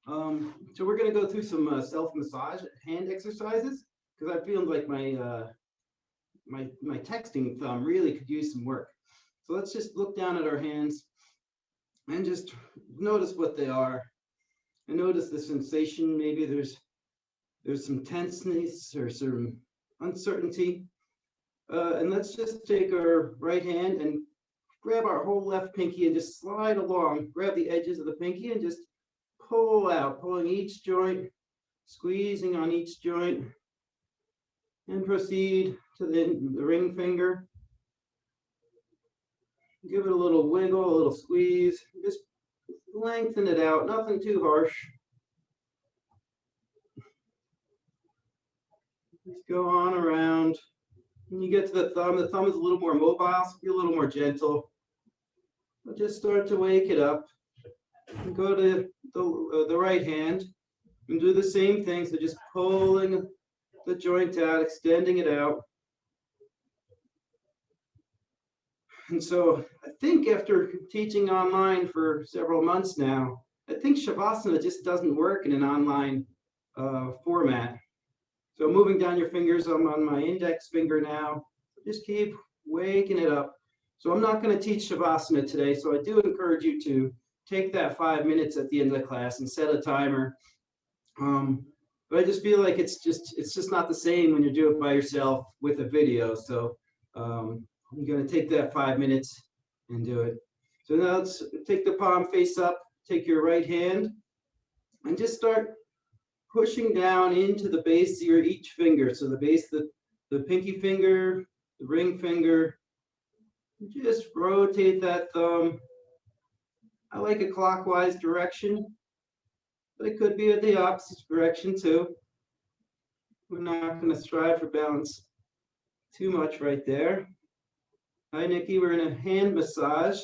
So we're going to go through some self-massage hand exercises because I feel like my texting thumb really could use some work. So let's just look down at our hands and just notice what they are. And notice the sensation. Maybe there's some tenseness or some uncertainty. And let's just take our right hand and grab our whole left pinky and just slide along. Grab the edges of the pinky and just pull out, pulling each joint, squeezing on each joint, and proceed to the ring finger. Give it a little wiggle, a little squeeze. Just lengthen it out, nothing too harsh. Just go on around. When you get to the thumb is a little more mobile, so be a little more gentle. But just start to wake it up. And go to the right hand and do the same thing. So just pulling the joint out, extending it out. And so I think after teaching online for several months now, I think Shavasana just doesn't work in an online format. So moving down your fingers, I'm on my index finger now. Just keep waking it up. So I'm not going to teach Shavasana today. So I do encourage you to take that 5 minutes at the end of the class and set a timer. But I just feel like it's just not the same when you do it by yourself with a video. So I'm going to take that 5 minutes and do it. So now let's take the palm face up, take your right hand and just start pushing down into the base of each finger. So the base, the pinky finger, the ring finger, just rotate that thumb. I like a clockwise direction, but it could be at the opposite direction too. We're not going to strive for balance too much right there. Hi, Nikki, we're in a hand massage.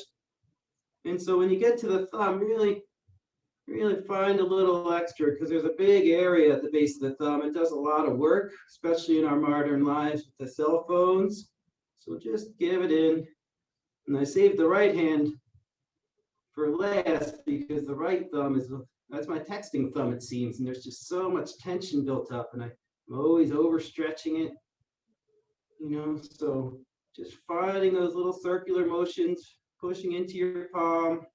And so when you get to the thumb, really find a little extra because there's a big area at the base of the thumb. It does a lot of work, especially in our modern lives with the cell phones. So just give it in. And I saved the right hand for last because the right thumb that's my texting thumb, it seems. And there's just so much tension built up and I'm always overstretching it, so just finding those little circular motions, pushing into your palm.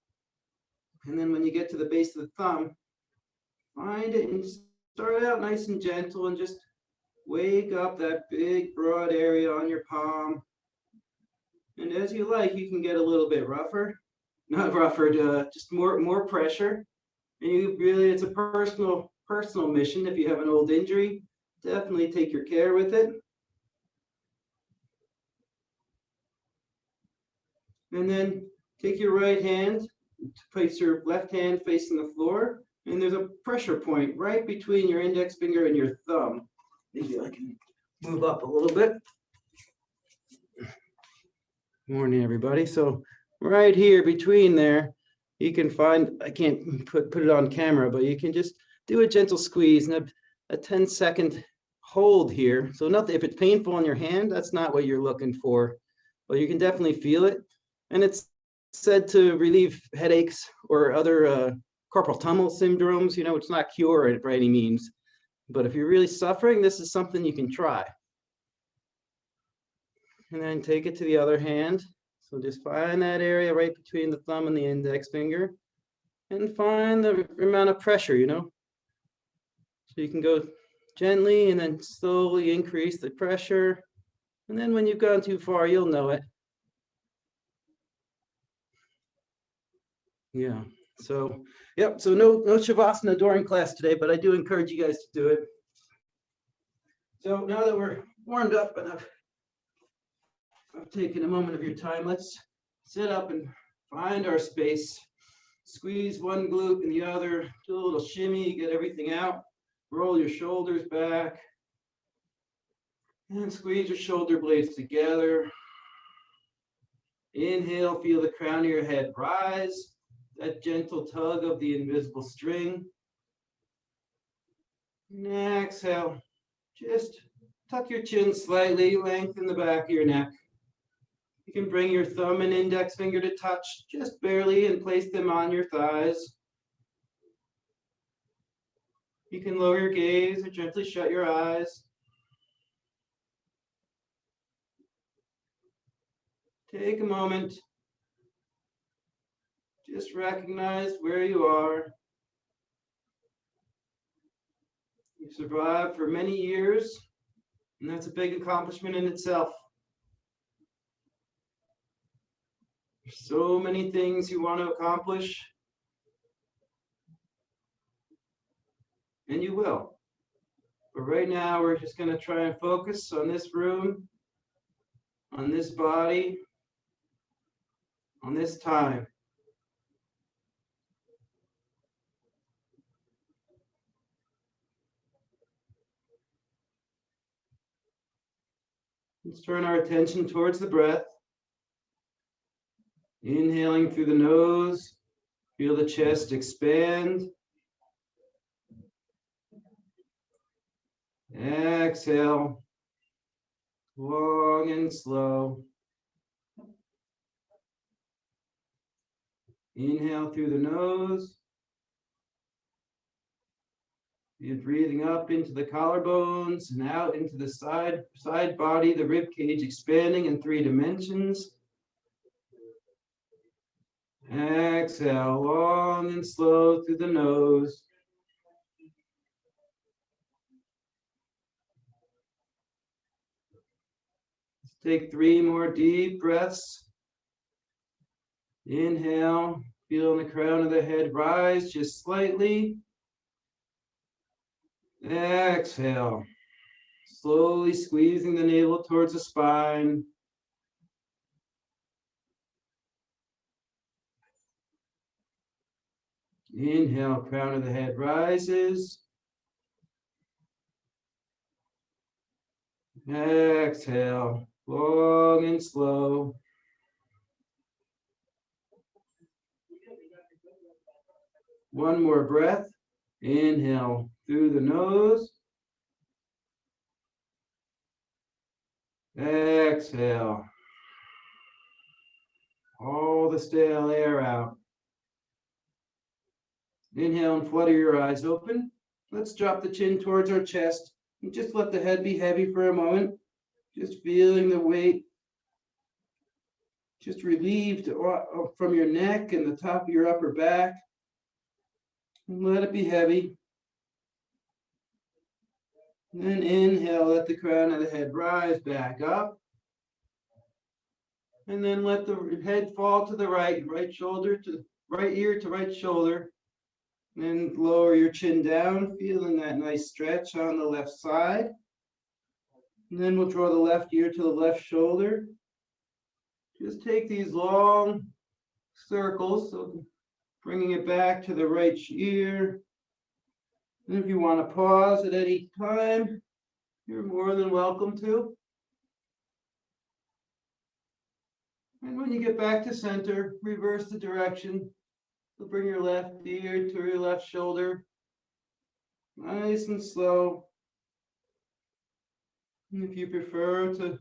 And then when you get to the base of the thumb, find it and start out nice and gentle and just wake up that big broad area on your palm. And as you like, you can get a little bit rougher, not rougher, just more pressure. And it's a personal mission. If you have an old injury, definitely take your care with it. And then take your right hand, place your left hand facing the floor, and there's a pressure point right between your index finger and your thumb. Maybe I can move up a little bit. Morning, everybody. So right here between there, you can find, I can't put it on camera, but you can just do a gentle squeeze and a 10-second hold here. So nothing, if it's painful on your hand, that's not what you're looking for, but you can definitely feel it. And it's said to relieve headaches or other carpal tunnel syndromes. It's not cure by any means, but if you're really suffering, this is something you can try. And then take it to the other hand. So just find that area right between the thumb and the index finger and find the amount of pressure, So you can go gently and then slowly increase the pressure. And then when you've gone too far, you'll know it. Yeah, so, yep, so no Shavasana during class today, but I do encourage you guys to do it. So now that we're warmed up and I've taken a moment of your time, let's sit up and find our space. Squeeze one glute and the other, do a little shimmy, get everything out. Roll your shoulders back. And squeeze your shoulder blades together. Inhale, feel the crown of your head rise. That gentle tug of the invisible string. And exhale, just tuck your chin slightly, lengthen the back of your neck. You can bring your thumb and index finger to touch just barely and place them on your thighs. You can lower your gaze or gently shut your eyes. Take a moment. Just recognize where you are. You've survived for many years, and that's a big accomplishment in itself. There's so many things you want to accomplish, and you will. But right now, we're just going to try and focus on this room, on this body, on this time. Let's turn our attention towards the breath. Inhaling through the nose, feel the chest expand. Exhale, long and slow. Inhale through the nose. You're breathing up into the collarbones and out into the side body, the rib cage expanding in 3 dimensions. Exhale, long and slow through the nose. Let's take 3 more deep breaths. Inhale, feeling the crown of the head rise just slightly. Exhale, slowly squeezing the navel towards the spine. Inhale, crown of the head rises. Exhale, long and slow. One more breath. Inhale through the nose. Exhale. All the stale air out. Inhale and flutter your eyes open. Let's drop the chin towards our chest and just let the head be heavy for a moment. Just feeling the weight. Just relieved from your neck and the top of your upper back. And let it be heavy. And then inhale, let the crown of the head rise back up. And then let the head fall to the right shoulder to right ear to right shoulder. Then lower your chin down, feeling that nice stretch on the left side. And then we'll draw the left ear to the left shoulder. Just take these long circles, so bringing it back to the right ear. And if you want to pause at any time, you're more than welcome to. And when you get back to center, reverse the direction. So bring your left ear to your left shoulder. Nice and slow. And if you prefer to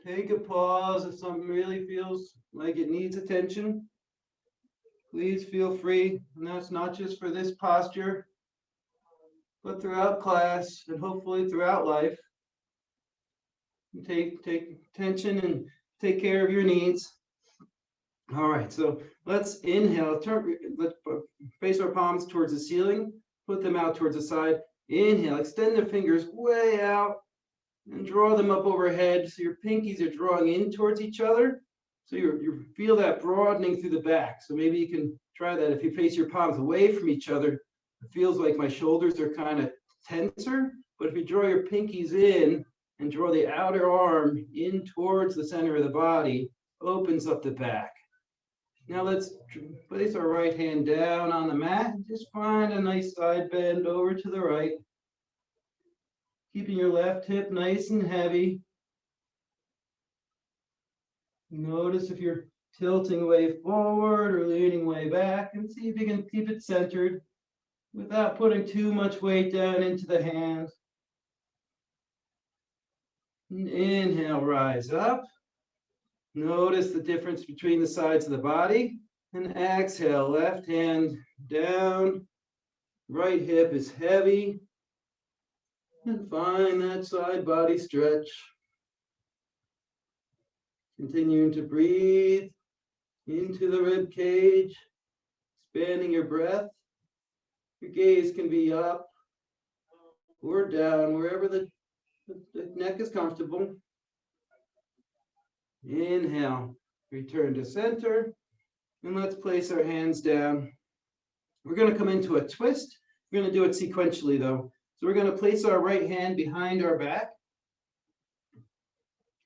take a pause if something really feels like it needs attention, please feel free. And that's not just for this posture, but throughout class and hopefully throughout life. Take attention and take care of your needs. All right, so let's inhale. Let's face our palms towards the ceiling. Put them out towards the side. Inhale, extend the fingers way out and draw them up overhead. So your pinkies are drawing in towards each other. So you feel that broadening through the back. So maybe you can try that. If you face your palms away from each other, it feels like my shoulders are kind of tenser. But if you draw your pinkies in and draw the outer arm in towards the center of the body, opens up the back. Now let's place our right hand down on the mat. Just find a nice side bend over to the right. Keeping your left hip nice and heavy. Notice if you're tilting way forward or leaning way back, and see if you can keep it centered without putting too much weight down into the hands. And inhale, rise up. Notice the difference between the sides of the body. And exhale, left hand down, Right hip is heavy. And find that side body stretch. Continuing to breathe into the rib cage, expanding your breath. Your gaze can be up or down, wherever the neck is comfortable. Inhale, return to center, and let's place our hands down. We're going to come into a twist. We're going to do it sequentially though. So we're going to place our right hand behind our back,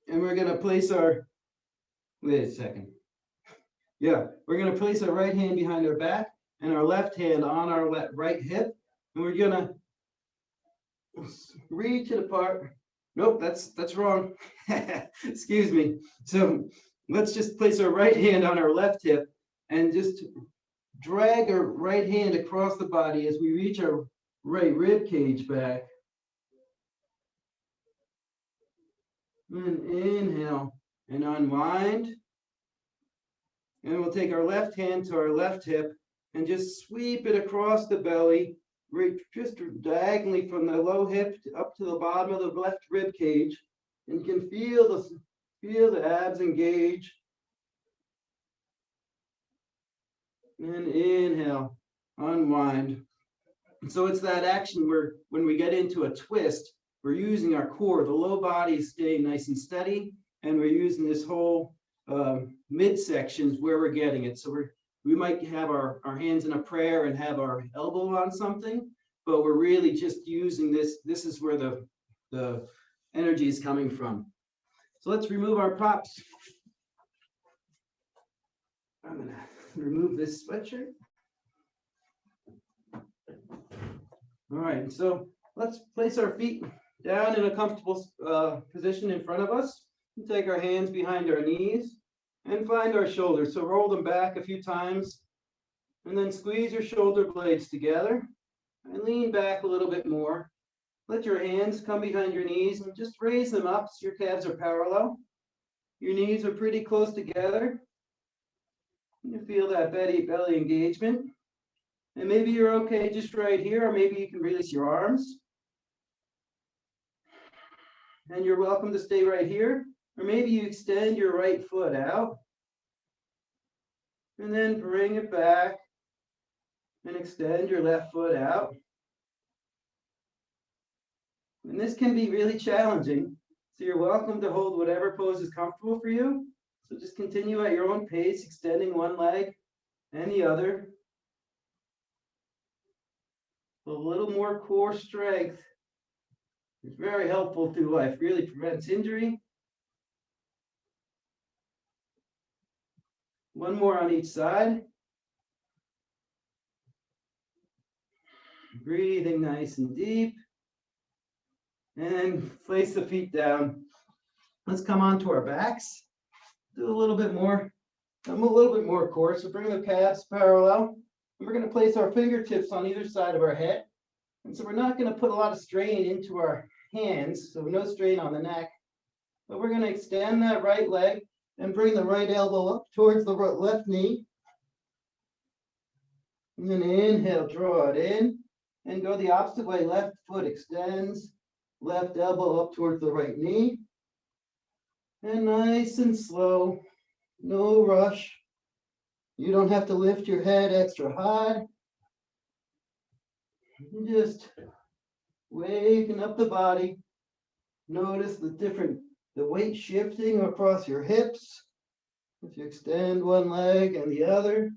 and we're going to place our, wait a second. Yeah, we're going to place our right hand behind our back and our left hand on our right hip, and we're going to reach it apart. Nope, that's wrong. Excuse me. So let's just place our right hand on our left hip and just drag our right hand across the body as we reach our right rib cage back. And inhale and unwind. And we'll take our left hand to our left hip and just sweep it across the belly, just diagonally from the low hip up to the bottom of the left rib cage. And you can feel the abs engage. And inhale, unwind. So it's that action where when we get into a twist, we're using our core. The low body is staying nice and steady, and we're using this whole midsections where we're getting it. So we might have our hands in a prayer and have our elbow on something, but we're really just using this. This is where the energy is coming from. So let's remove our props. I'm gonna remove this sweatshirt. All right, so let's place our feet down in a comfortable position in front of us. And take our hands behind our knees and find our shoulders. So roll them back a few times and then squeeze your shoulder blades together and lean back a little bit more. Let your hands come behind your knees and just raise them up so your calves are parallel. Your knees are pretty close together. You feel that belly engagement. And maybe you're okay just right here, or maybe you can release your arms. And you're welcome to stay right here. Or maybe you extend your right foot out. And then bring it back and extend your left foot out. And this can be really challenging. So you're welcome to hold whatever pose is comfortable for you. So just continue at your own pace, extending one leg and the other. A little more core strength is very helpful through life, really prevents injury. One more on each side. Breathing nice and deep. And place the feet down. Let's come onto our backs. Do a little bit more core. So bring the calves parallel. And we're going to place our fingertips on either side of our head. And so we're not going to put a lot of strain into our hands, so no strain on the neck. But we're going to extend that right leg and bring the right elbow up towards the left knee. And then inhale, draw it in, and go the opposite way. Left foot extends, left elbow up towards the right knee. And nice and slow, no rush. You don't have to lift your head extra high. Just waking up the body. Notice the weight shifting across your hips. If you extend one leg and the other.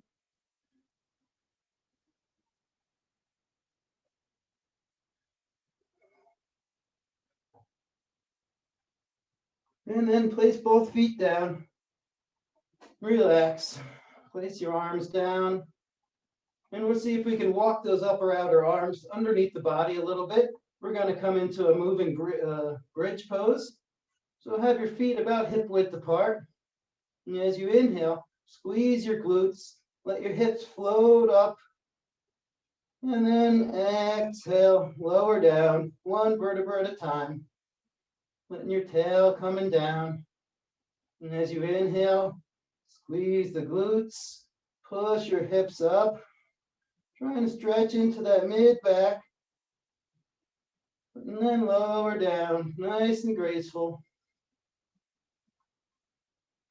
And then place both feet down. Relax. Place your arms down. And we'll see if we can walk those upper outer arms underneath the body a little bit. We're going to come into a moving bridge pose. So have your feet about hip width apart. And as you inhale, squeeze your glutes. Let your hips float up. And then exhale, lower down, one vertebra at a time. Letting your tail coming down. And as you inhale, squeeze the glutes. Push your hips up. Trying to stretch into that mid back. And then lower down, nice and graceful.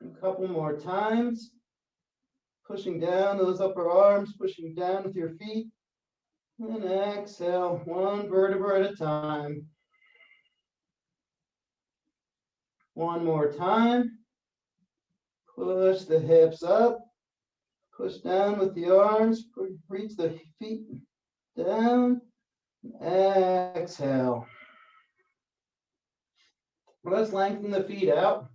A couple more times. Pushing down those upper arms, pushing down with your feet. And exhale, one vertebra at a time. One more time. Push the hips up. Push down with the arms. Reach the feet down. Exhale. Let's lengthen the feet out.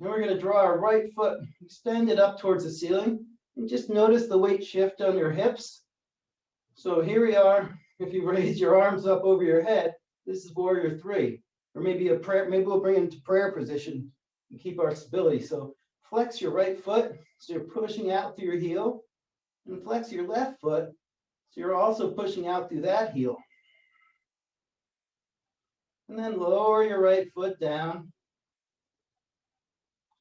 Now we're going to draw our right foot extended up towards the ceiling. And just notice the weight shift on your hips. So here we are. If you raise your arms up over your head, this is warrior 3. Or maybe a prayer, maybe we'll bring it into prayer position and keep our stability. So flex your right foot, so you're pushing out through your heel. And flex your left foot, so you're also pushing out through that heel. And then lower your right foot down.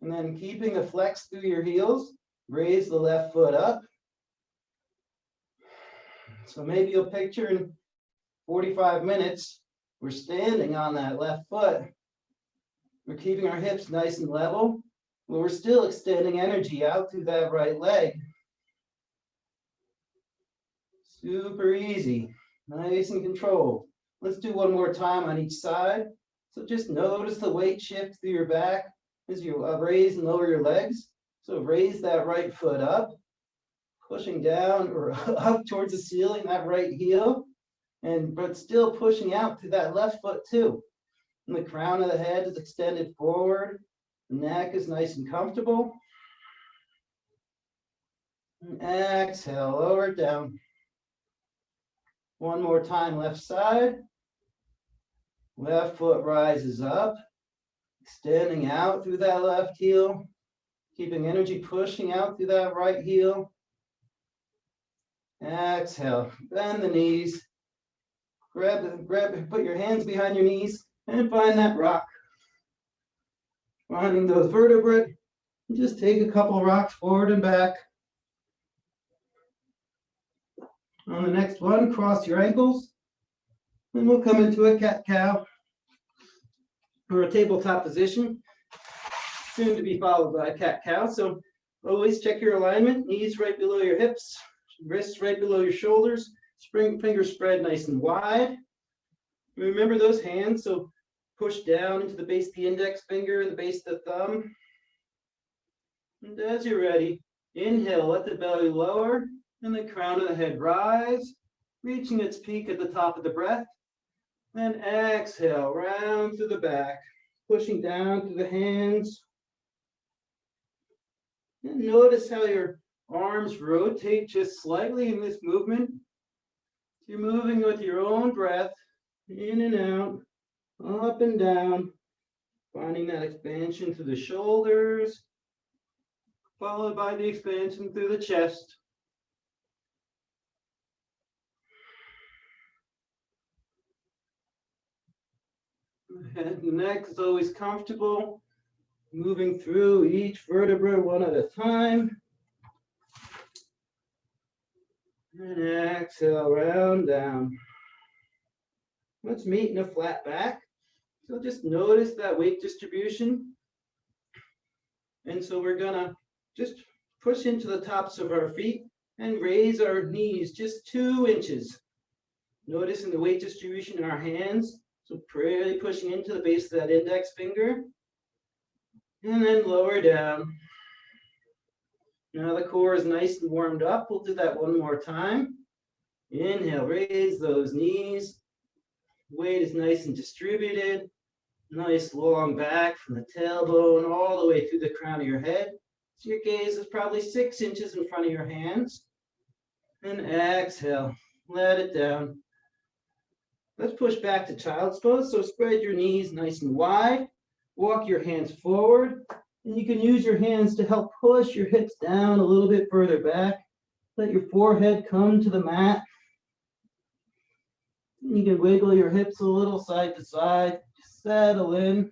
And then keeping the flex through your heels, raise the left foot up. So maybe you'll picture in 45 minutes, we're standing on that left foot. We're keeping our hips nice and level, but we're still extending energy out through that right leg. Super easy, nice and controlled. Let's do one more time on each side. So just notice the weight shift through your back as you raise and lower your legs. So raise that right foot up, pushing down or up towards the ceiling, that right heel, but still pushing out through that left foot too. And the crown of the head is extended forward. The neck is nice and comfortable. And exhale, lower it down. One more time, left side. Left foot rises up, extending out through that left heel, keeping energy pushing out through that right heel. Exhale, bend the knees. Put your hands behind your knees and find that rock. Finding those vertebrae, just take a couple rocks forward and back. On the next one, cross your ankles. Then we'll come into a cat-cow or a tabletop position, soon to be followed by a cat-cow. So always check your alignment, knees right below your hips, wrists right below your shoulders, fingers spread nice and wide. Remember those hands, so push down into the base of the index finger and the base of the thumb. And as you're ready, inhale, let the belly lower and the crown of the head rise, reaching its peak at the top of the breath. Then exhale, round through the back, pushing down through the hands. And notice how your arms rotate just slightly in this movement. You're moving with your own breath, in and out, up and down, finding that expansion through the shoulders, followed by the expansion through the chest. The head and neck is always comfortable, moving through each vertebra one at a time. And exhale, round down. Let's meet in a flat back. So just notice that weight distribution. And so we're gonna just push into the tops of our feet and raise our knees just 2 inches. Noticing the weight distribution in our hands. So really pushing into the base of that index finger. And then lower down. Now the core is nice and warmed up. We'll do that one more time. Inhale, raise those knees. Weight is nice and distributed. Nice long back from the tailbone all the way through the crown of your head. So your gaze is probably 6 inches in front of your hands. And exhale, let it down. Let's push back to child's pose. So spread your knees nice and wide. Walk your hands forward. And you can use your hands to help push your hips down a little bit further back. Let your forehead come to the mat. You can wiggle your hips a little side to side. Just settle in.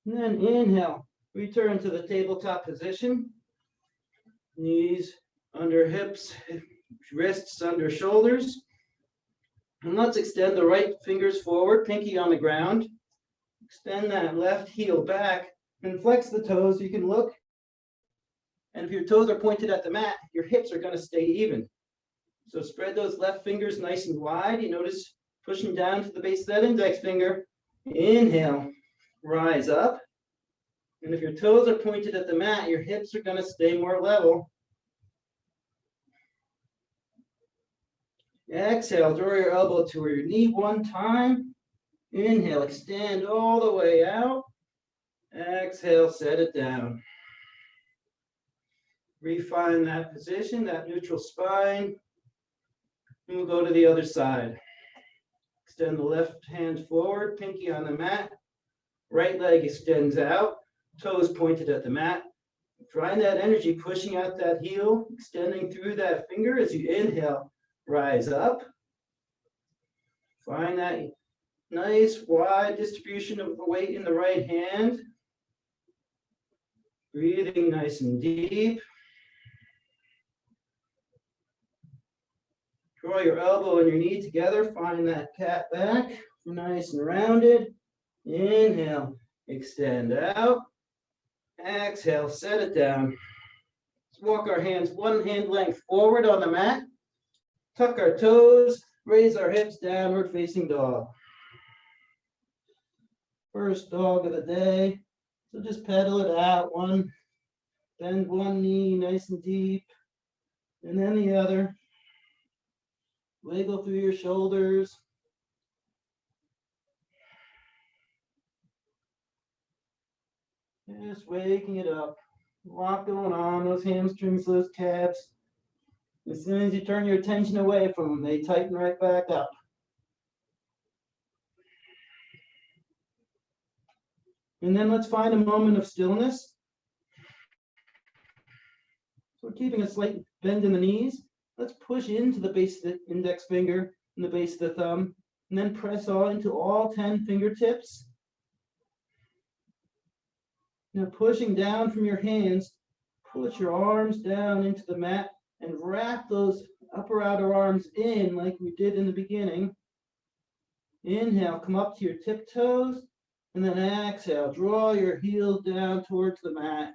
And then inhale, return to the tabletop position. Knees under hips, wrists under shoulders. And let's extend the right fingers forward, pinky on the ground. Extend that left heel back and flex the toes. You can look. And if your toes are pointed at the mat, your hips are going to stay even. So spread those left fingers nice and wide. You notice pushing down to the base of that index finger. Inhale, rise up. And if your toes are pointed at the mat, your hips are going to stay more level. Exhale, draw your elbow to your knee one time. Inhale, extend all the way out. Exhale, set it down. Refine that position, that neutral spine. And we'll go to the other side. Extend the left hand forward, pinky on the mat. Right leg extends out, toes pointed at the mat. Find that energy pushing out that heel, extending through that finger as you inhale. Rise up. Find that nice wide distribution of the weight in the right hand. Breathing nice and deep. Draw your elbow and your knee together. Find that cat back. Nice and rounded. Inhale. Extend out. Exhale. Set it down. Let's walk our hands one hand length forward on the mat. Tuck our toes. Raise our hips, downward facing dog. First dog of the day. So just pedal it out. Bend one knee nice and deep. And then the other. Wiggle through your shoulders. Just waking it up. A lot going on, those hamstrings, those calves. As soon as you turn your attention away from them, they tighten right back up. And then let's find a moment of stillness. So we're keeping a slight bend in the knees. Let's push into the base of the index finger and the base of the thumb, and then press into all 10 fingertips. Now pushing down from your hands, push your arms down into the mat and wrap those upper outer arms in like we did in the beginning. Inhale, come up to your tiptoes, and then exhale, draw your heels down towards the mat.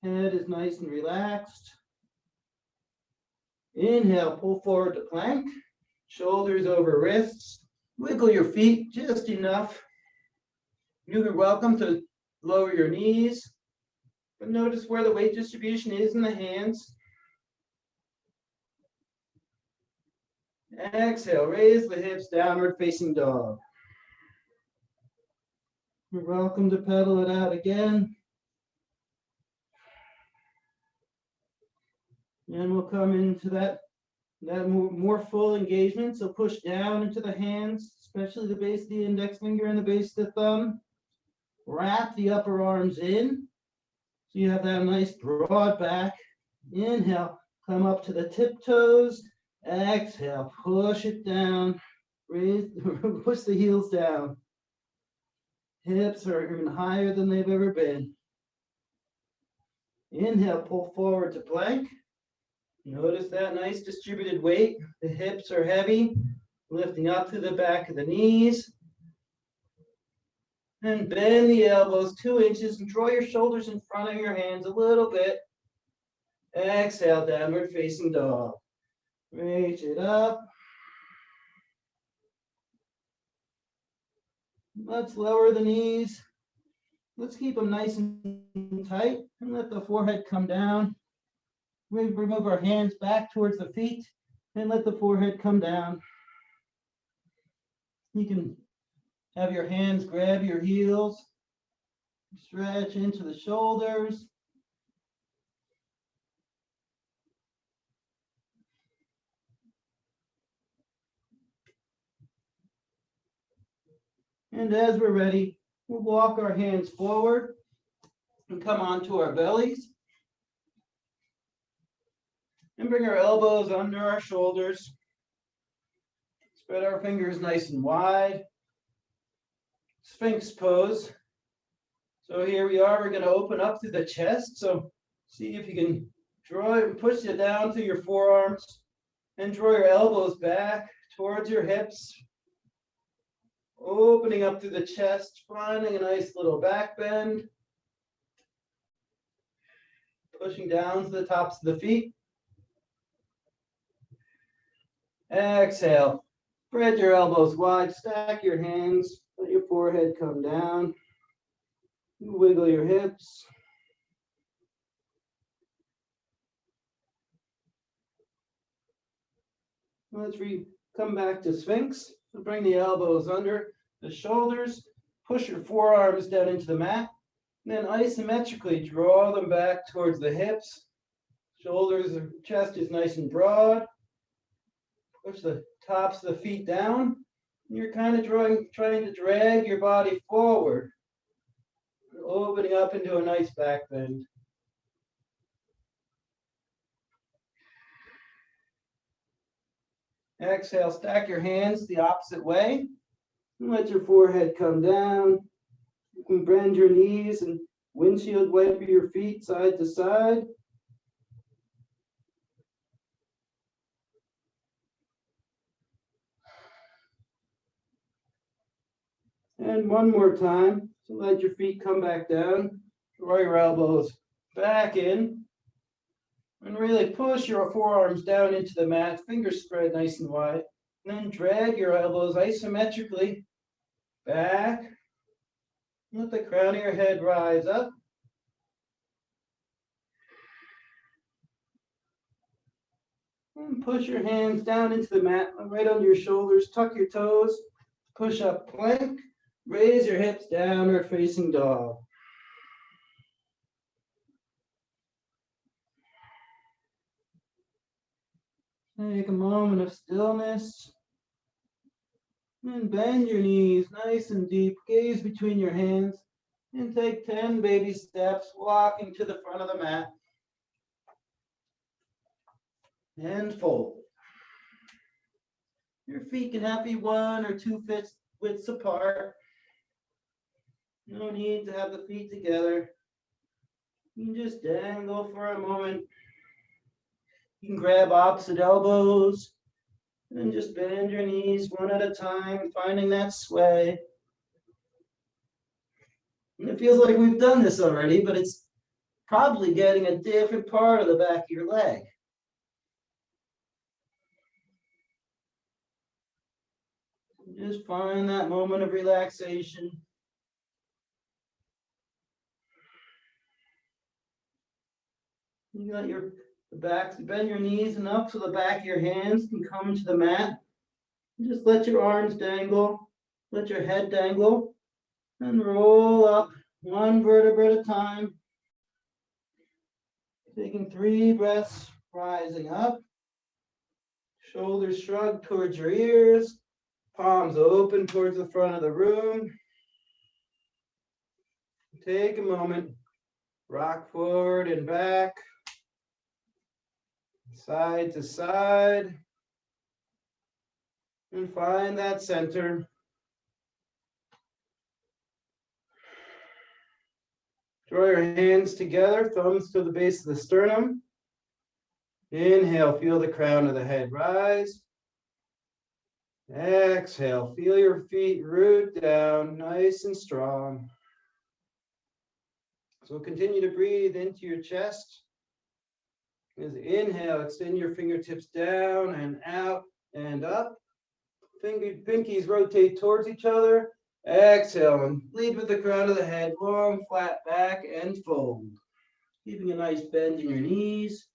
Head is nice and relaxed. Inhale, pull forward to plank, shoulders over wrists. Wiggle your feet just enough. You're welcome to lower your knees, but notice where the weight distribution is in the hands. Exhale, raise the hips, downward facing dog. You're welcome to pedal it out again. And we'll come into that more full engagement. So push down into the hands, especially the base of the index finger and the base of the thumb. Wrap the upper arms in. So you have that nice broad back. Inhale, come up to the tiptoes. Exhale, push it down. Push the heels down. Hips are even higher than they've ever been. Inhale, pull forward to plank. Notice that nice distributed weight. The hips are heavy, lifting up through the back of the knees. And bend the elbows 2 inches and draw your shoulders in front of your hands a little bit. Exhale, downward facing dog. Reach it up. Let's lower the knees. Let's keep them nice and tight and let the forehead come down. We remove our hands back towards the feet and let the forehead come down. You can have your hands grab your heels, stretch into the shoulders. And as we're ready, we'll walk our hands forward and come onto our bellies. And bring our elbows under our shoulders. Spread our fingers nice and wide. Sphinx Pose. So here we are, we're going to open up through the chest. So see if you can draw it and push it down through your forearms and draw your elbows back towards your hips. Opening up through the chest, finding a nice little back bend. Pushing down to the tops of the feet. Exhale. Spread your elbows wide, stack your hands, let your forehead come down. Wiggle your hips. Let's come back to Sphinx. So bring the elbows under the shoulders, push your forearms down into the mat, and then isometrically draw them back towards the hips. Shoulders, chest is nice and broad. Push the tops of the feet down. And you're kind of trying to drag your body forward, opening up into a nice back bend. Exhale, stack your hands the opposite way. And let your forehead come down. You can bend your knees and windshield wiper your feet side to side. And one more time. So let your feet come back down. Draw your elbows back in. And really push your forearms down into the mat. Fingers spread nice and wide. And then drag your elbows isometrically back. Let the crown of your head rise up. And push your hands down into the mat, right under your shoulders. Tuck your toes. Push up plank. Raise your hips, downward facing dog. Take a moment of stillness. And bend your knees nice and deep. Gaze between your hands. And take 10 baby steps, walking to the front of the mat. And fold. Your feet can have be 1 or 2 widths apart. No need to have the feet together. You can just dangle for a moment. You can grab opposite elbows and just bend your knees one at a time, finding that sway. And it feels like we've done this already, but it's probably getting a different part of the back of your leg. Just find that moment of relaxation. You got your back, bend your knees enough so the back of your hands can come to the mat. Just let your arms dangle, let your head dangle, and roll up one vertebra at a time. Taking 3 breaths, rising up. Shoulders shrug towards your ears, palms open towards the front of the room. Take a moment, rock forward and back. Side to side, and find that center. Draw your hands together, thumbs to the base of the sternum. Inhale, feel the crown of the head rise. Exhale, feel your feet root down, nice and strong. So continue to breathe into your chest. As inhale, extend your fingertips down and out and up. Pinkies rotate towards each other. Exhale and lead with the crown of the head, long, flat back and fold. Keeping a nice bend in your knees.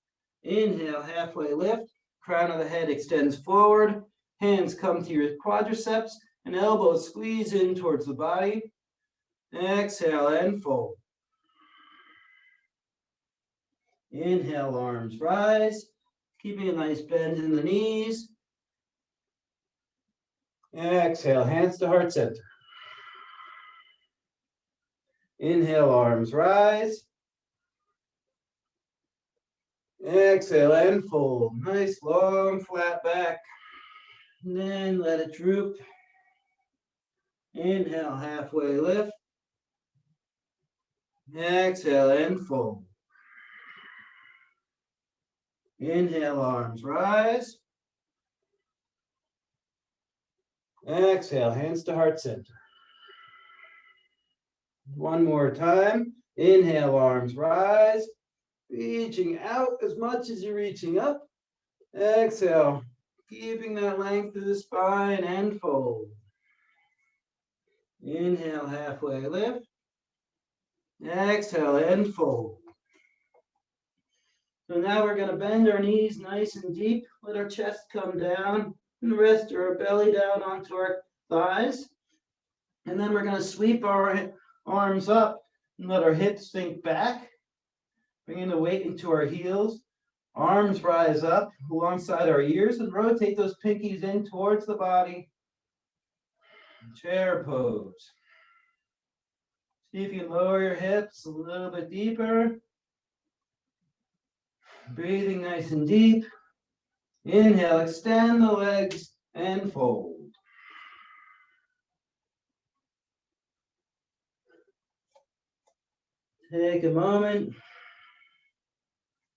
Inhale, halfway lift. Crown of the head extends forward. Hands come to your quadriceps and elbows squeeze in towards the body. Exhale and fold. Inhale, arms rise, keeping a nice bend in the knees. Exhale, hands to heart center. Inhale, arms rise. Exhale and fold. Nice long flat back. And then let it droop. Inhale, halfway lift. Exhale and fold. Inhale, arms rise. Exhale, hands to heart center. One more time. Inhale, arms rise. Reaching out as much as you're reaching up. Exhale, keeping that length through the spine and fold. Inhale, halfway lift. Exhale and fold. So now we're going to bend our knees nice and deep. Let our chest come down and rest our belly down onto our thighs. And then we're going to sweep our arms up and let our hips sink back. Bringing the weight into our heels. Arms rise up alongside our ears and rotate those pinkies in towards the body. Chair pose. See if you can lower your hips a little bit deeper. Breathing nice and deep. Inhale, extend the legs and fold. Take a moment.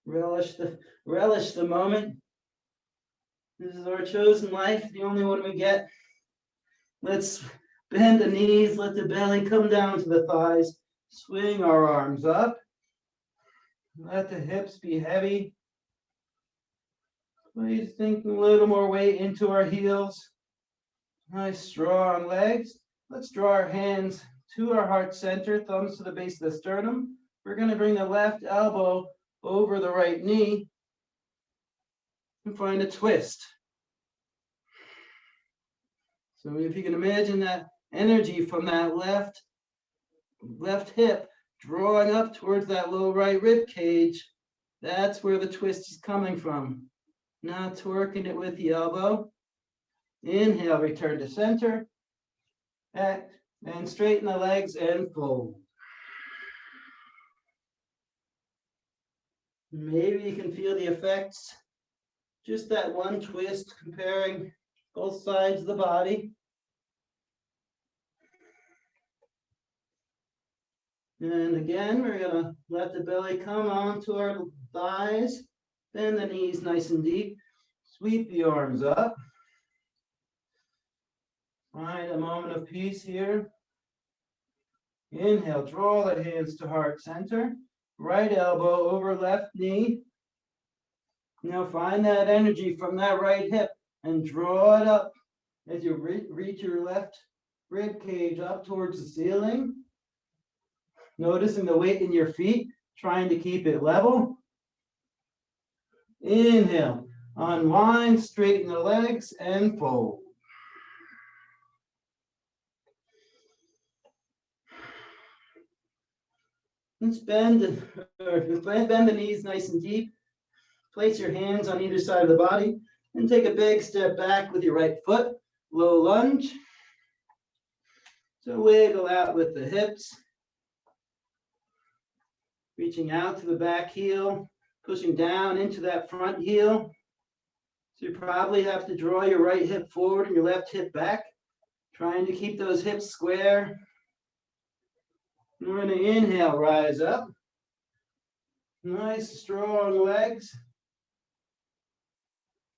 Relish the moment. This is our chosen life, the only one we get. Let's bend the knees, let the belly come down to the thighs. Swing our arms up. Let the hips be heavy. Please think a little more weight into our heels. Nice strong legs. Let's draw our hands to our heart center, thumbs to the base of the sternum. We're going to bring the left elbow over the right knee and find a twist. So if you can imagine that energy from that left hip drawing up towards that low right rib cage, that's where the twist is coming from. Now twerking it with the elbow. Inhale, return to center. And straighten the legs and fold. Maybe you can feel the effects. Just that one twist comparing both sides of the body. And again, we're going to let the belly come onto our thighs. Bend the knees nice and deep. Sweep the arms up. Find a moment of peace here. Inhale, draw the hands to heart center. Right elbow over left knee. Now find that energy from that right hip and draw it up as you reach your left rib cage up towards the ceiling. Noticing the weight in your feet, trying to keep it level. Inhale, unwind, straighten the legs and fold. Let's bend the knees nice and deep. Place your hands on either side of the body and take a big step back with your right foot. Low lunge. So wiggle out with the hips. Reaching out to the back heel, pushing down into that front heel. So you probably have to draw your right hip forward and your left hip back, trying to keep those hips square. And we're going to inhale, rise up. Nice, strong legs.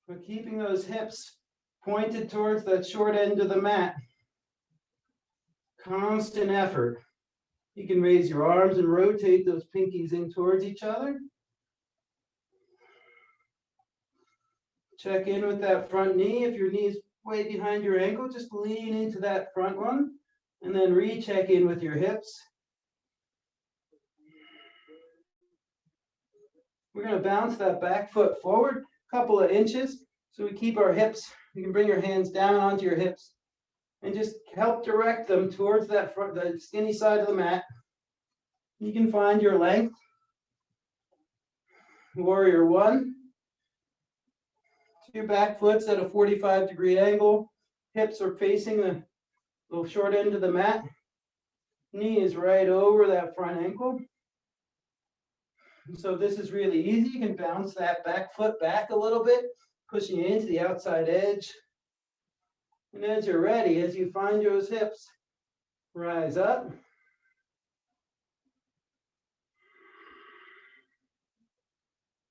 We're keeping those hips pointed towards that short end of the mat. Constant effort. You can raise your arms and rotate those pinkies in towards each other. Check in with that front knee. If your knee is way behind your ankle, just lean into that front one and then recheck in with your hips. We're going to bounce that back foot forward a couple of inches so we keep our hips. You can bring your hands down onto your hips and just help direct them towards that front, the skinny side of the mat. You can find your length. Warrior one. Your back foot's at a 45-degree angle. Hips are facing the little short end of the mat. Knee is right over that front ankle. And so this is really easy. You can bounce that back foot back a little bit, pushing it into the outside edge. And as you're ready, as you find those hips, Rise up.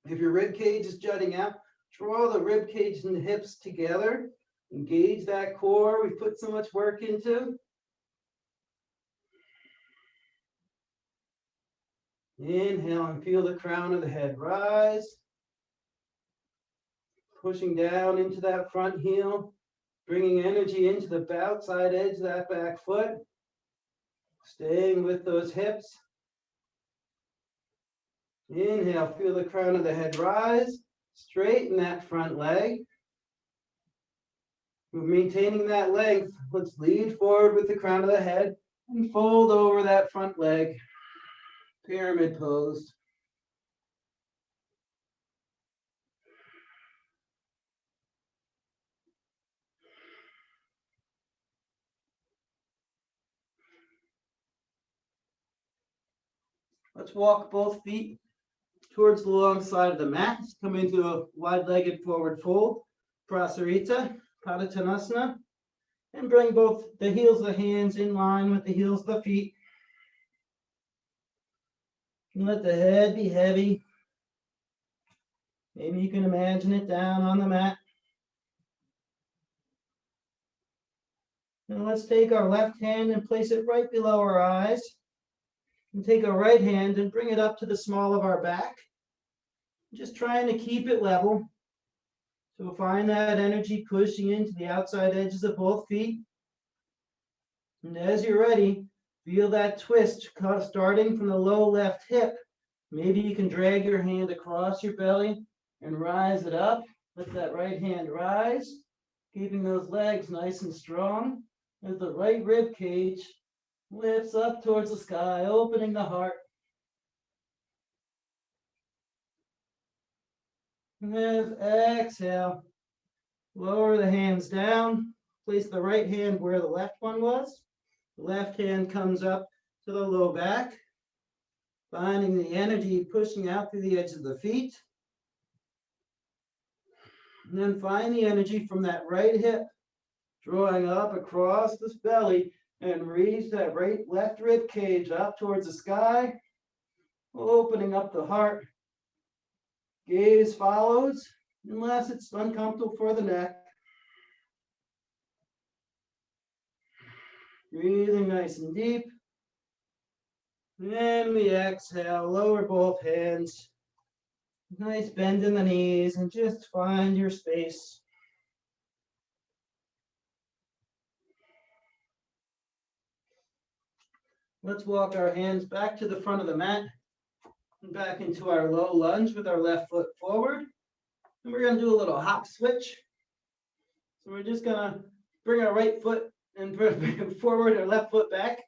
If your rib cage is jutting out, draw the rib cage and the hips together. Engage that core we put so much work into. Inhale and feel the crown of the head rise. Pushing down into that front heel, bringing energy into the outside edge of that back foot. Staying with those hips. Inhale, feel the crown of the head rise. Straighten that front leg. We're maintaining that length. Let's lead forward with the crown of the head and fold over that front leg. Pyramid pose. Let's walk both feet towards the long side of the mat. Come into a wide-legged forward fold. Prasarita, Padottanasana. And bring both the heels of the hands in line with the heels of the feet. And let the head be heavy. Maybe you can imagine it down on the mat. Now let's take our left hand and place it right below our eyes. And take our right hand and bring it up to the small of our back. Just trying to keep it level. So find that energy pushing into the outside edges of both feet. And as you're ready, feel that twist starting from the low left hip. Maybe you can drag your hand across your belly and rise it up. Let that right hand rise, keeping those legs nice and strong as the right rib cage lifts up towards the sky, opening the heart. And then exhale, lower the hands down, place the right hand where the left one was. The left hand comes up to the low back, finding the energy pushing out through the edge of the feet. And then find the energy from that right hip, drawing up across this belly and reach that right left rib cage up towards the sky, opening up the heart. Gaze follows, unless it's uncomfortable for the neck. Breathing nice and deep. And we exhale, lower both hands. Nice bend in the knees and just find your space. Let's walk our hands back to the front of the mat and back into our low lunge with our left foot forward. And we're going to do a little hop switch. So we're just going to bring our right foot and bring it forward, our left foot back.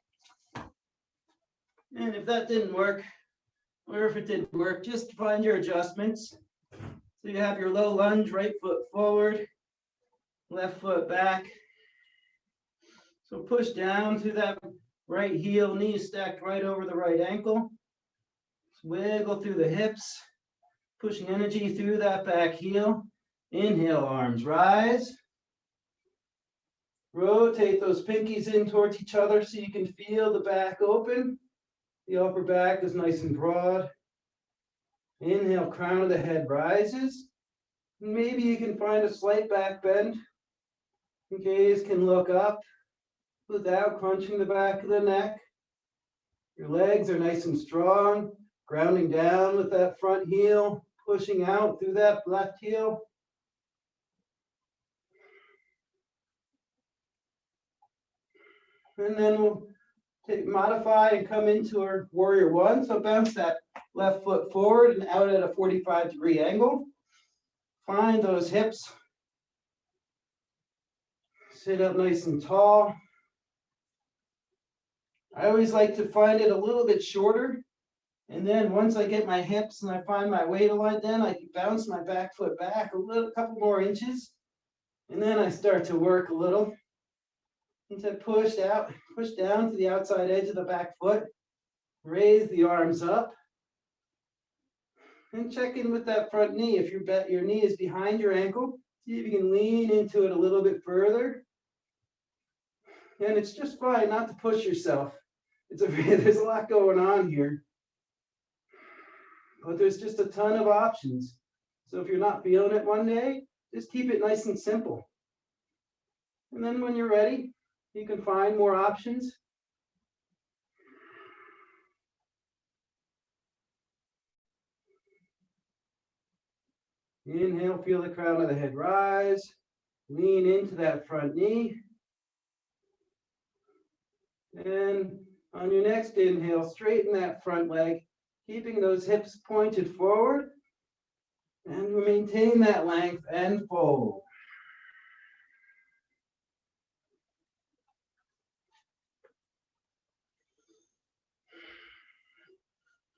And if that didn't work, or if it didn't work, just find your adjustments. So you have your low lunge, right foot forward, left foot back. So push down through that right heel, knees stacked right over the right ankle. Wiggle through the hips, pushing energy through that back heel. Inhale, arms rise. Rotate those pinkies in towards each other so you can feel the back open. The upper back is nice and broad. Inhale, crown of the head rises. Maybe you can find a slight back bend. Gaze can look up without crunching the back of the neck. Your legs are nice and strong, grounding down with that front heel, pushing out through that left heel. And then we'll modify and come into our warrior one. So bounce that left foot forward and out at a 45-degree angle. Find those hips. Sit up nice and tall. I always like to find it a little bit shorter. And then once I get my hips and I find my weight aligned, then I can bounce my back foot back a couple more inches. And then I start to work a little. Once I push down to the outside edge of the back foot, raise the arms up. And check in with that front knee. If your knee is behind your ankle, see if you can lean into it a little bit further. And it's just fine not to push yourself. There's a lot going on here, but there's just a ton of options. So if you're not feeling it one day, just keep it nice and simple. And then when you're ready, you can find more options. Inhale, feel the crown of the head rise. Lean into that front knee. And on your next inhale, straighten that front leg, keeping those hips pointed forward. And maintain that length and fold.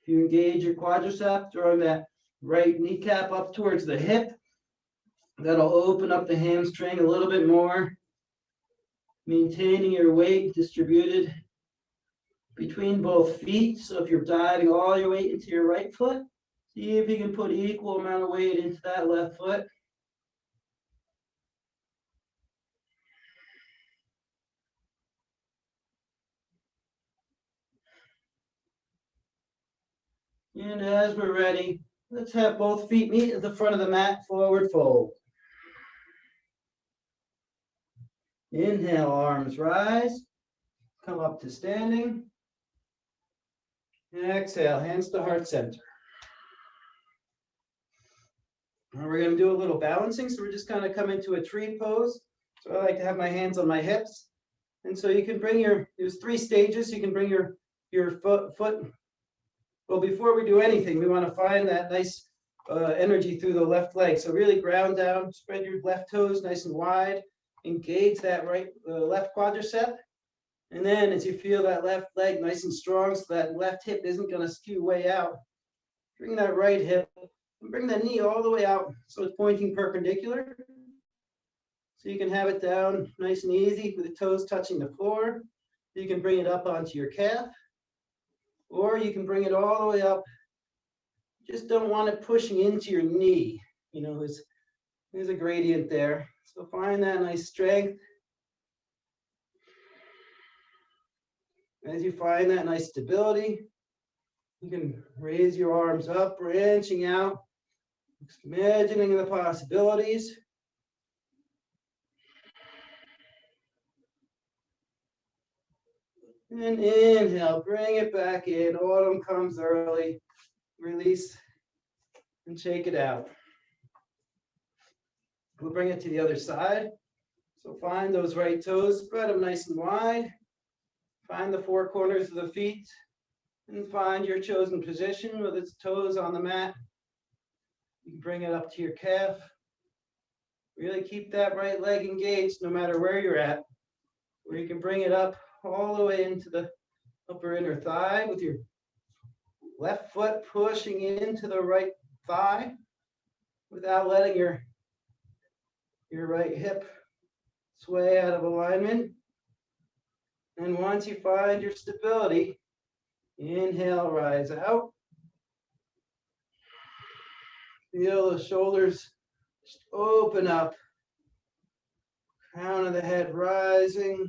If you engage your quadriceps, throwing that right kneecap up towards the hip, that'll open up the hamstring a little bit more. Maintaining your weight distributed between both feet. So if you're diving all your weight into your right foot, see if you can put equal amount of weight into that left foot. And as we're ready, let's have both feet meet at the front of the mat, forward fold. Inhale, arms rise, come up to standing. Exhale, hands to heart center. And we're going to do a little balancing, so we're just going to come into a tree pose. So I like to have my hands on my hips. And so you can bring there's 3 stages. You can bring your foot. Well, before we do anything, we want to find that nice energy through the left leg. So really ground down, spread your left toes nice and wide, engage that left quadricep. And then as you feel that left leg nice and strong, so that left hip isn't going to skew way out, bring that right hip and bring that knee all the way out so it's pointing perpendicular. So you can have it down nice and easy with the toes touching the floor. You can bring it up onto your calf, or you can bring it all the way up. Just don't want it pushing into your knee. You know, there's a gradient there. So find that nice strength. As you find that nice stability, you can raise your arms up, branching out, imagining the possibilities. And inhale, bring it back in. Autumn comes early. Release and shake it out. We'll bring it to the other side. So find those right toes, spread them nice and wide. Find the 4 corners of the feet and find your chosen position, whether it's toes on the mat. You can bring it up to your calf. Really keep that right leg engaged no matter where you're at. Or you can bring it up all the way into the upper inner thigh with your left foot pushing into the right thigh without letting your right hip sway out of alignment. And once you find your stability, inhale, rise out. Feel the shoulders just open up. Crown of the head rising.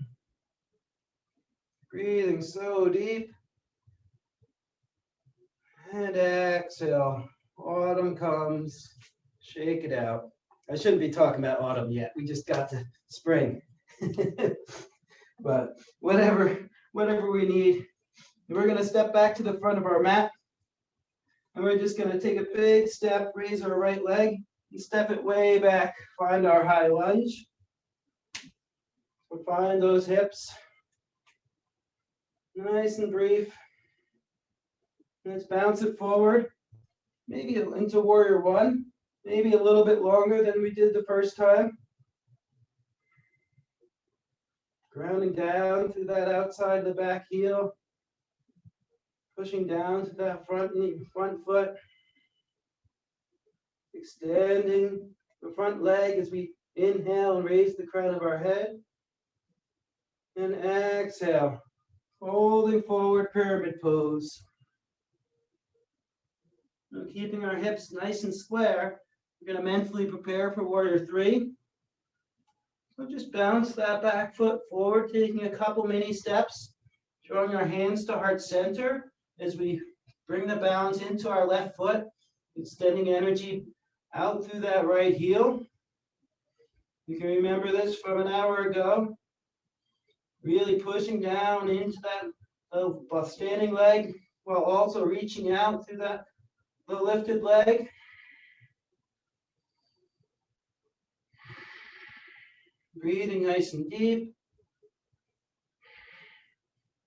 Breathing so deep. And exhale. Autumn comes. Shake it out. I shouldn't be talking about autumn yet. We just got to spring. But whatever we need. We're going to step back to the front of our mat. And we're just going to take a big step, raise our right leg, and step it way back. Find our high lunge. So find those hips. Nice and brief. Let's bounce it forward. Maybe into warrior 1. Maybe a little bit longer than we did the first time. Grounding down through that outside of the back heel. Pushing down to that front foot. Extending the front leg as we inhale and raise the crown of our head. And exhale, folding forward, pyramid pose. Now keeping our hips nice and square, we're going to mentally prepare for warrior 3. So just bounce that back foot forward, taking a couple mini steps, drawing our hands to heart center as we bring the balance into our left foot, extending energy out through that right heel. You can remember this from an hour ago. Really pushing down into that standing leg while also reaching out through the lifted leg. Breathing nice and deep.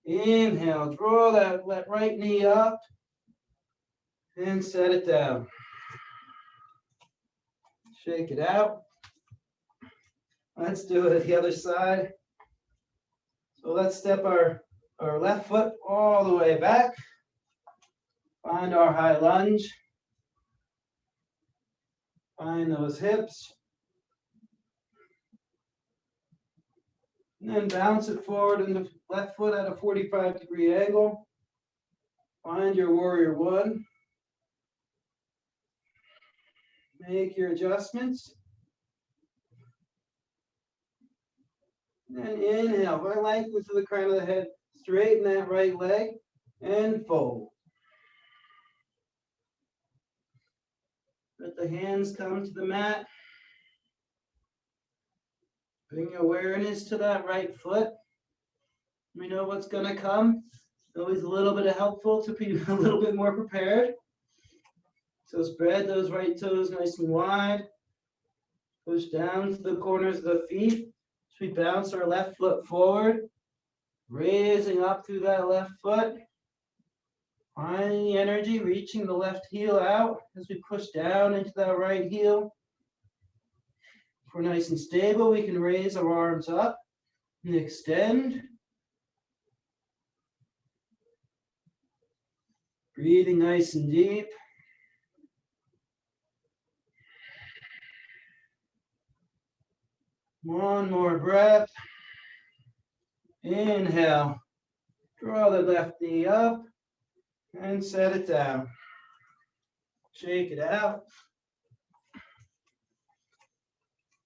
Inhale, draw that right knee up and set it down. Shake it out. Let's do it at the other side. So let's step our left foot all the way back. Find our high lunge. Find those hips. And then bounce it forward in the left foot at a 45-degree angle. Find your warrior one. Make your adjustments. And inhale, by length to the crown of the head. Straighten that right leg and fold. Let the hands come to the mat. Bring awareness to that right foot. We know what's going to come. It's always a little bit helpful to be a little bit more prepared. So spread those right toes nice and wide. Push down to the corners of the feet. As we bounce our left foot forward. Raising up through that left foot. Finding the energy, reaching the left heel out as we push down into that right heel. If we're nice and stable, we can raise our arms up and extend. Breathing nice and deep. One more breath. Inhale. Draw the left knee up and set it down. Shake it out.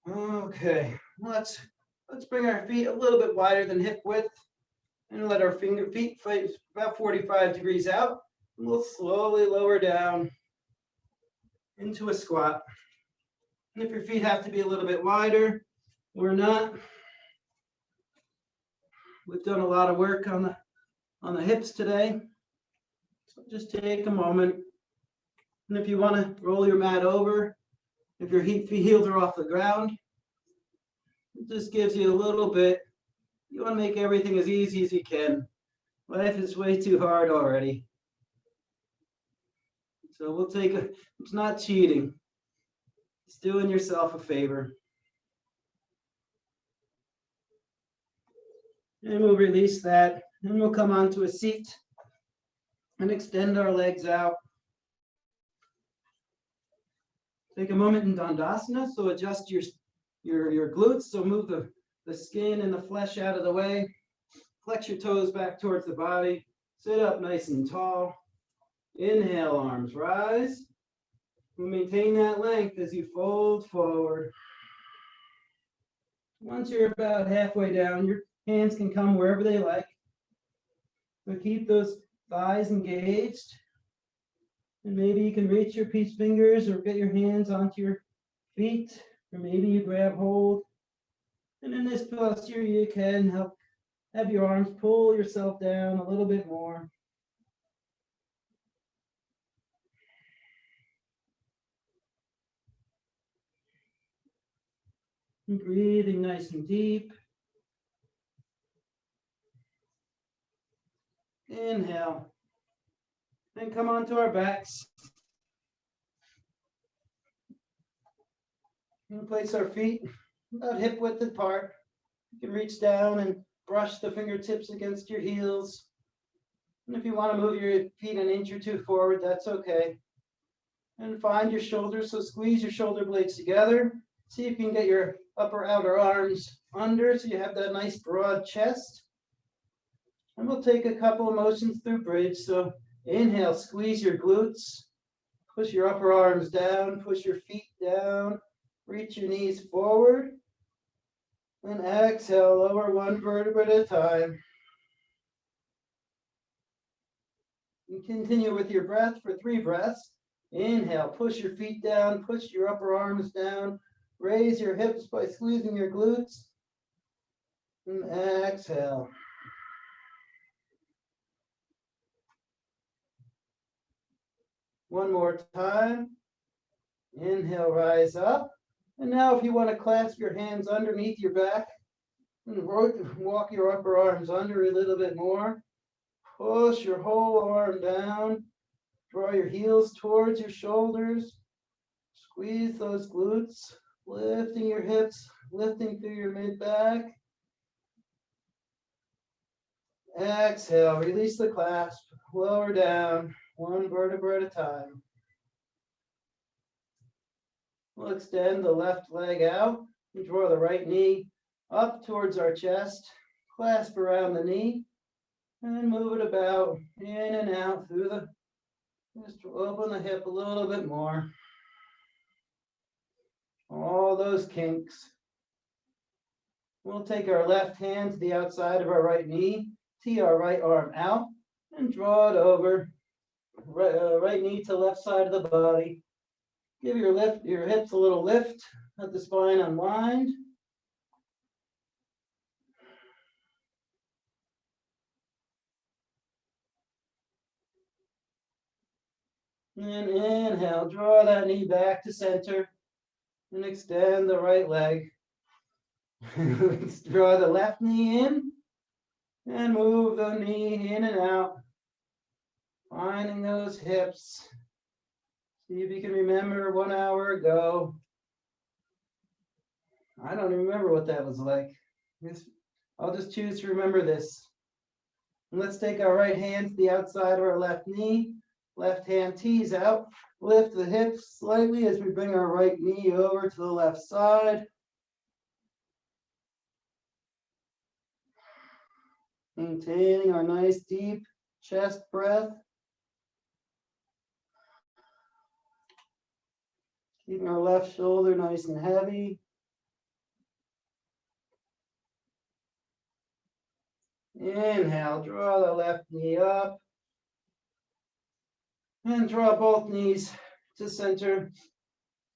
Okay, let's bring our feet a little bit wider than hip width and let our feet face about 45 degrees out. And we'll slowly lower down into a squat. And if your feet have to be a little bit wider or not, we've done a lot of work on the hips today. So just take a moment. And if you want to roll your mat over, if your heels are off the ground, it just gives you a little bit. You want to make everything as easy as you can. Life is way too hard already. So we'll it's not cheating. It's doing yourself a favor. And we'll release that. And we'll come onto a seat and extend our legs out. Take a moment in Dandasana, so adjust your glutes, so move the skin and the flesh out of the way. Flex your toes back towards the body. Sit up nice and tall. Inhale, arms rise. And maintain that length as you fold forward. Once you're about halfway down, your hands can come wherever they like. So keep those thighs engaged. And maybe you can reach your peace fingers or get your hands onto your feet, or maybe you grab hold. And in this posture, you can have your arms pull yourself down a little bit more. And breathing nice and deep. Inhale. And come onto our backs. And place our feet about hip width apart. You can reach down and brush the fingertips against your heels. And if you want to move your feet an inch or two forward, that's okay. And find your shoulders, so squeeze your shoulder blades together. See if you can get your upper outer arms under so you have that nice broad chest. And we'll take a couple of motions through bridge. So inhale, squeeze your glutes. Push your upper arms down, push your feet down. Reach your knees forward. And exhale, lower one vertebra at a time. And continue with your breath for 3 breaths. Inhale, push your feet down, push your upper arms down, raise your hips by squeezing your glutes. And exhale. One more time. Inhale, rise up. And now if you want to clasp your hands underneath your back and walk your upper arms under a little bit more. Push your whole arm down. Draw your heels towards your shoulders. Squeeze those glutes, lifting your hips, lifting through your mid-back. Exhale, release the clasp, lower down, one vertebra at a time. We'll extend the left leg out and draw the right knee up towards our chest, clasp around the knee, and move it about in and out through the, just open the hip a little bit more. All those kinks. We'll take our left hand to the outside of our right knee, tee our right arm out, and draw it over. Right knee to left side of the body. Give your hips a little lift. Let the spine unwind. And inhale, draw that knee back to center and extend the right leg. Draw the left knee in and move the knee in and out. Finding those hips. See if you can remember 1 hour ago. I don't remember what that was like. I'll just choose to remember this. And let's take our right hand to the outside of our left knee. Left hand tees out. Lift the hips slightly as we bring our right knee over to the left side. Maintaining our nice deep chest breath. Keeping our left shoulder nice and heavy. Inhale, draw the left knee up. And draw both knees to center.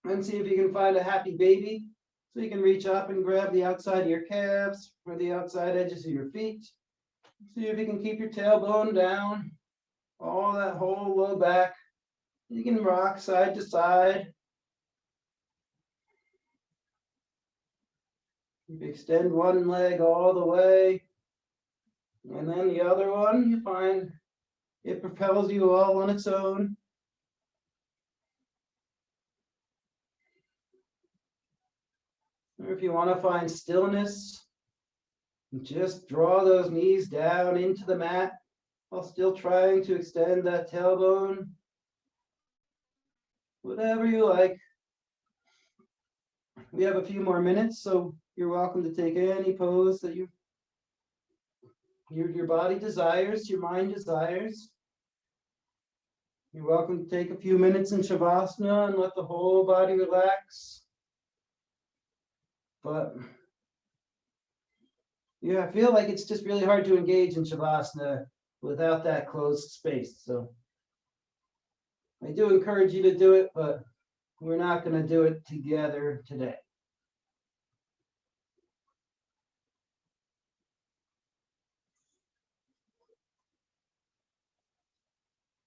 And see if you can find a happy baby. So you can reach up and grab the outside of your calves or the outside edges of your feet. See if you can keep your tailbone down. All that whole low back. You can rock side to side. You extend one leg all the way. And then the other one, you find it propels you all on its own. Or if you want to find stillness, just draw those knees down into the mat while still trying to extend that tailbone. Whatever you like. We have a few more minutes, so you're welcome to take any pose that your body desires, your mind desires. You're welcome to take a few minutes in Shavasana and let the whole body relax. But yeah, I feel like it's just really hard to engage in Shavasana without that closed space. So I do encourage you to do it, but we're not going to do it together today.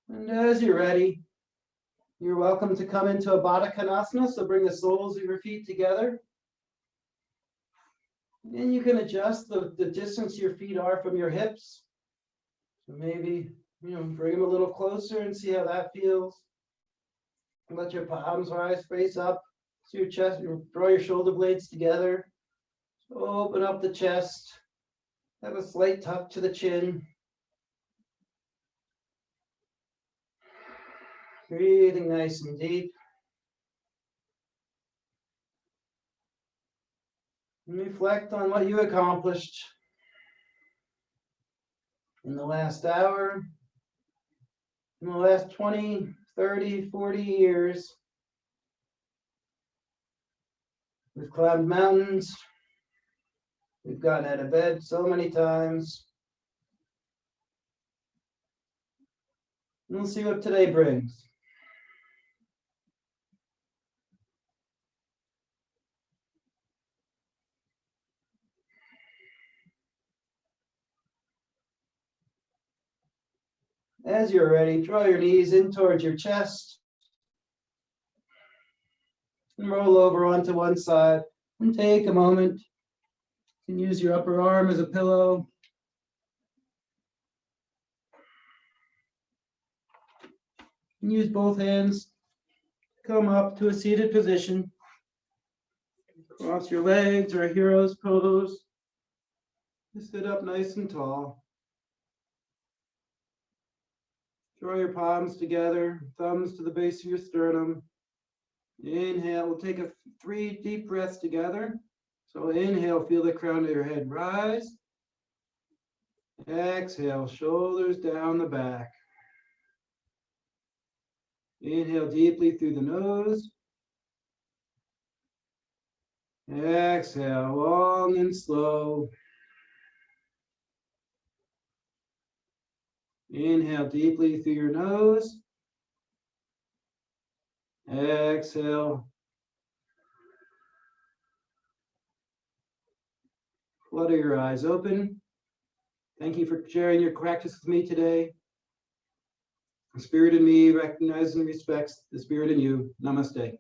And as you're ready, you're welcome to come into a Baddha Konasana. So bring the soles of your feet together. And you can adjust the distance your feet are from your hips. So maybe, bring them a little closer and see how that feels. Let your palms rise, face up. So your chest, draw your shoulder blades together. So open up the chest. Have a slight tuck to the chin. Breathing nice and deep. And reflect on what you accomplished in the last hour, in the last 20, 30, 40 years. We've climbed mountains, We've gotten out of bed so many times. We'll see what today brings. As you're ready, draw your knees in towards your chest and roll over onto one side and take a moment. You can use your upper arm as a pillow. You can use both hands. Come up to a seated position. Cross your legs or a hero's pose. Just sit up nice and tall. Draw your palms together, thumbs to the base of your sternum. Inhale, we'll take 3 deep breaths together. So inhale, feel the crown of your head rise. Exhale, shoulders down the back. Inhale deeply through the nose. Exhale, long and slow. Inhale deeply through your nose. Exhale. Flutter your eyes open. Thank you for sharing your practice with me today. The spirit in me recognizes and respects the spirit in you. Namaste.